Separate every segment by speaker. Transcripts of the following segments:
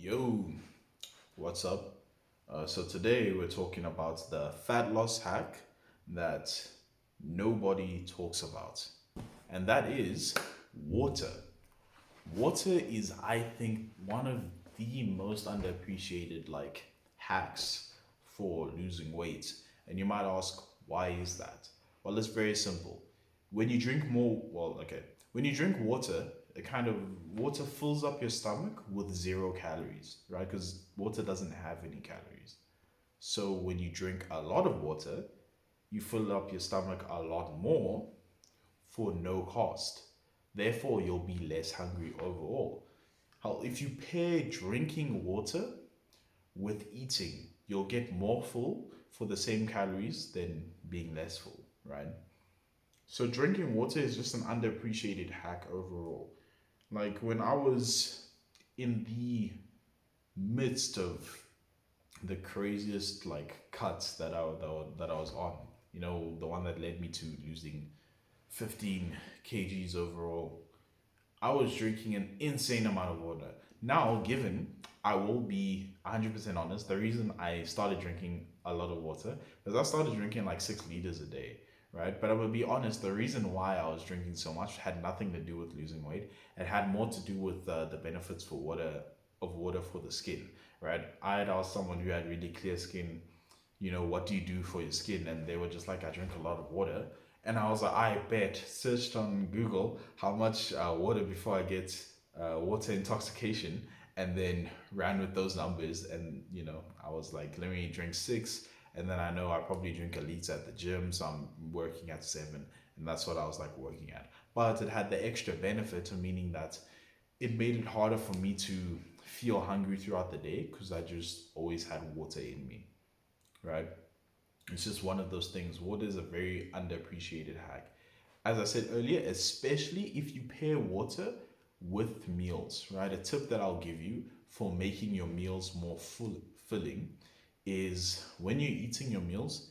Speaker 1: Yo, what's up? So today we're talking about the fat loss hack that nobody talks about, and that is water. Water is, I think, one of the most underappreciated hacks for losing weight. And you might ask, why is that? Well, it's very simple. When you drink more, well, okay, when you drink water, it kind of water fills up your stomach with 0 calories, right? Because water doesn't have any calories. So when you drink a lot of water, you fill up your stomach a lot more for no cost. Therefore, you'll be less hungry overall. How if you pair drinking water with eating, you'll get more full for the same calories than being less full, right? So drinking water is just an underappreciated hack overall. Like when I was in the midst of the craziest cuts that I was on, the one that led me to losing 15 kgs overall, I was drinking an insane amount of water. Now, given I will be 100% honest, the reason I started drinking a lot of water is I started drinking like 6 liters a day, right? But I'm gonna be honest, the reason why I was drinking so much had nothing to do with losing weight. It had more to do with the benefits for water for the skin, right? I had asked someone who had really clear skin, what do you do for your skin? And they were just like, I drink a lot of water. And I was like, I bet. Searched on Google how much water before I get water intoxication, and then ran with those numbers. And I was like, let me drink six, and then I know I probably drink a liter at the gym, so I'm working at 7, and that's what I was like working at. But it had the extra benefit of meaning that it made it harder for me to feel hungry throughout the day because I just always had water in me, right? It's just one of those things. Water is a very underappreciated hack. As I said earlier, especially if you pair water with meals, right? A tip that I'll give you for making your meals more filling is when you're eating your meals,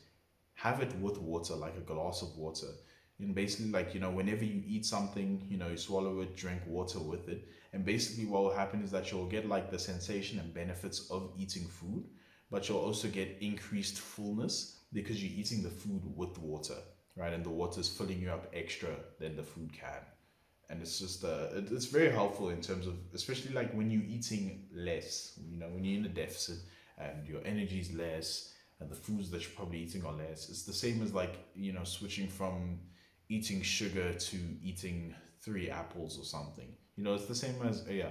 Speaker 1: have it with water, like a glass of water. And basically, whenever you eat something, you swallow it, drink water with it. And basically, what will happen is that you'll get like the sensation and benefits of eating food, but you'll also get increased fullness because you're eating the food with water, right? And the water is filling you up extra than the food can. And it's just it's very helpful in terms of, especially like when you're eating less, when you're in a deficit and your energy is less and the foods that you're probably eating are less. It's the same as like switching from eating sugar to eating 3 apples or something. It's the same as yeah,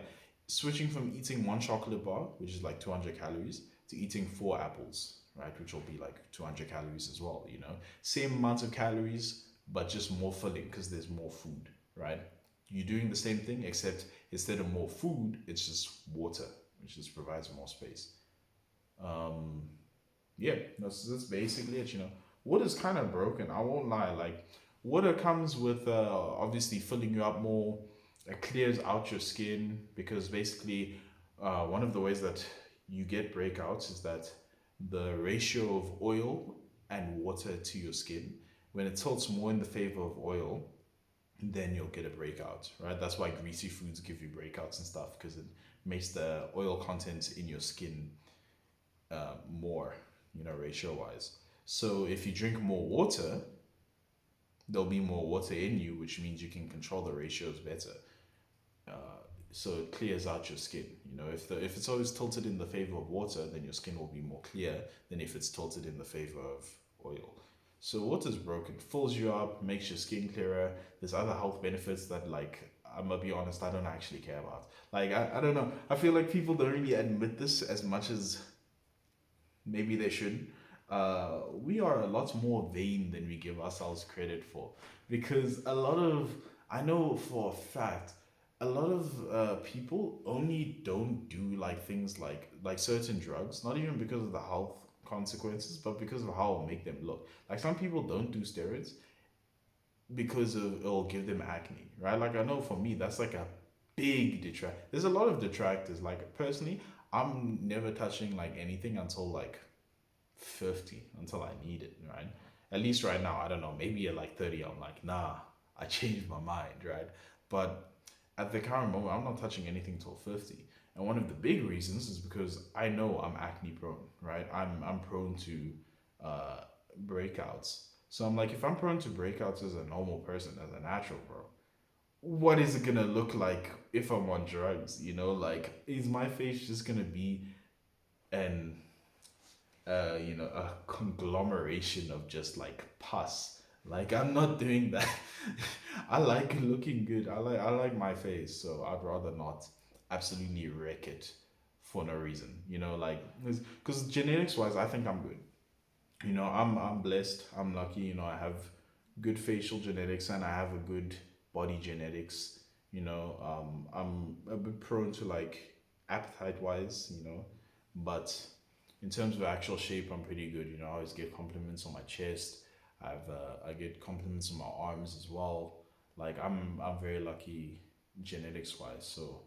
Speaker 1: switching from eating one chocolate bar, which is like 200 calories, to eating 4 apples, right, which will be like 200 calories as well. Same amount of calories, but just more filling because there's more food, right? You're doing the same thing, except instead of more food, it's just water, which just provides more space. Um, yeah, that's basically it. Water's kind of broken. I won't lie. Like, water comes with obviously filling you up more. It clears out your skin because basically, one of the ways that you get breakouts is that the ratio of oil and water to your skin, when it tilts more in the favor of oil, then you'll get a breakout, right? That's why greasy foods give you breakouts and stuff because it makes the oil content in your skin more, ratio wise. So if you drink more water, there'll be more water in you, which means you can control the ratios better. So it clears out your skin. If it's always tilted in the favor of water, then your skin will be more clear than if it's tilted in the favor of oil. So water's broken, fills you up, makes your skin clearer. There's other health benefits that, like, I'm gonna be honest, I don't actually care about. Like, I don't know. I feel like people don't really admit this as much as maybe they should. We are a lot more vain than we give ourselves credit for, because I know for a fact, a lot of people only don't do like things like certain drugs, not even because of the health consequences, but because of how it'll make them look. Like some people don't do steroids because of it'll give them acne, right? Like I know for me, that's like a big detract. There's a lot of detractors. Like personally, I'm never touching like anything until like 50, until I need it, right? At least right now, I don't know, maybe at like 30, I'm like, nah, I changed my mind, right? But at the current moment, I'm not touching anything till 50. And one of the big reasons is because I know I'm acne prone, right? I'm prone to uh, breakouts. So I'm like, if I'm prone to breakouts as a normal person, as a natural, bro, what is it gonna look like if I'm on drugs? You know, like, is my face just gonna be an a conglomeration of just like pus? Like, I'm not doing that. I like looking good. I like my face, so I'd rather not absolutely wreck it for no reason. You know, like, because genetics wise, I think I'm good. You know, I'm blessed. I'm lucky. You know, I have good facial genetics and I have a good body genetics. You know, I'm a bit prone to like appetite wise. You know, but in terms of actual shape, I'm pretty good. You know, I always get compliments on my chest. I get compliments on my arms as well. Like, I'm very lucky genetics wise. So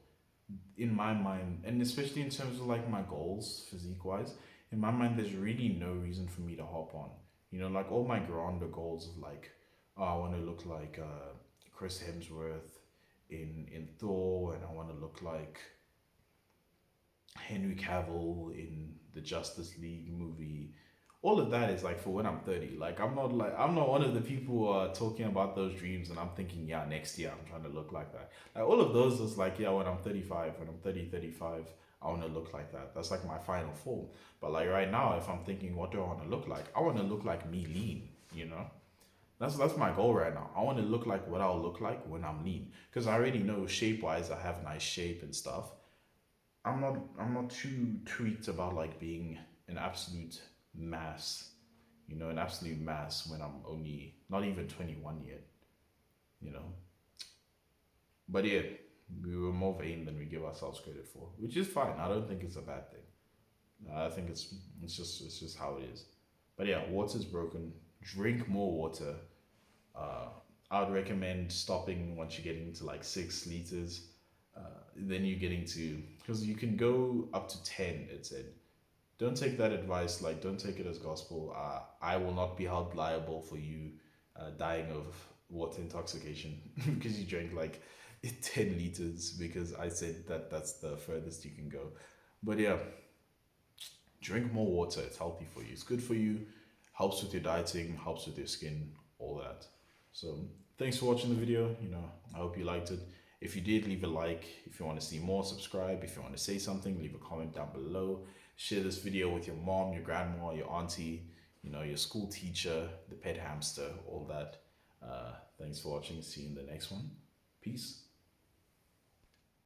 Speaker 1: in my mind, and especially in terms of like my goals, physique wise, in my mind, there's really no reason for me to hop on. You know, like all my grander goals of like, oh, I want to look like Chris Hemsworth in Thor, and I want to look like Henry Cavill in the Justice League movie. All of that is like for when I'm 30. I'm not one of the people who are talking about those dreams and I'm thinking, yeah, next year I'm trying to look like that. Like all of those is like, yeah, when I'm 35, when I'm 30, 35, I want to look like that. That's like my final form. But like right now, if I'm thinking, what do I want to look like? I want to look like me lean, you know? That's my goal right now. I want to look like what I'll look like when I'm lean. Because I already know shape wise, I have nice shape and stuff. I'm not too tweaked about like being an absolute mass, an absolute mass when I'm only not even 21 yet, you know. But yeah, we were more vain than we give ourselves credit for, which is fine. I don't think it's a bad thing. I think it's just how it is. But yeah, water's broken. Drink more water. Uh, I would recommend stopping once you're getting to like 6 liters. Then you're getting to, because you can go up to 10. It said, don't take that advice, like, don't take it as gospel. I will not be held liable for you dying of water intoxication because you drank like 10 liters, because I said that that's the furthest you can go. But yeah, drink more water. It's healthy for you, it's good for you, helps with your dieting, helps with your skin, all that. So thanks for watching the video. I hope you liked it. If you did, leave a like. If you want to see more, subscribe. If you want to say something, leave a comment down below. Share this video with your mom, your grandma, your auntie, your school teacher, the pet hamster, all that. Thanks for watching. See you in the next one. Peace.